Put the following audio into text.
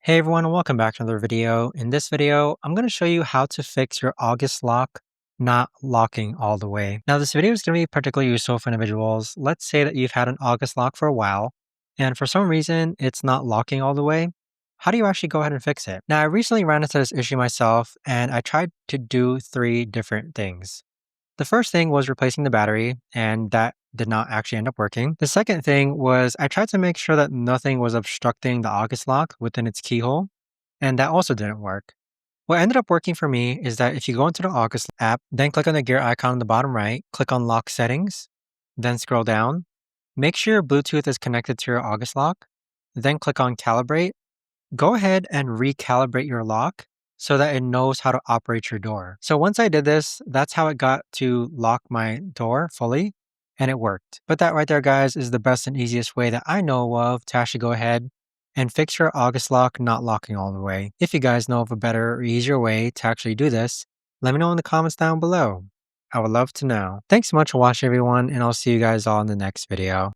Hey everyone, and welcome back to another video. In this video, I'm going to show you how to fix your August lock not locking all the way. Now, this video is going to be particularly useful for individuals. Let's say that you've had an August lock for a while, and for some reason, it's not locking all the way. How do you actually go ahead and fix it? Now, I recently ran into this issue myself, and I tried to do three different things. The first thing was replacing the battery, and that did not actually end up working. The second thing was I tried to make sure that nothing was obstructing the August lock within its keyhole, and that also didn't work. What ended up working for me is that if you go into the August app, then click on the gear icon on the bottom right, click on lock settings, then scroll down, make sure your Bluetooth is connected to your August lock, then click on calibrate. Go ahead and recalibrate your lock so that it knows how to operate your door. So once I did this, that's how it got to lock my door fully, and it worked. But that right there, guys, is the best and easiest way that I know of to actually go ahead and fix your August lock not locking all the way. If you guys know of a better or easier way to actually do this, let me know in the comments down below. I would love to know. Thanks so much for watching, everyone, and I'll see you guys all in the next video.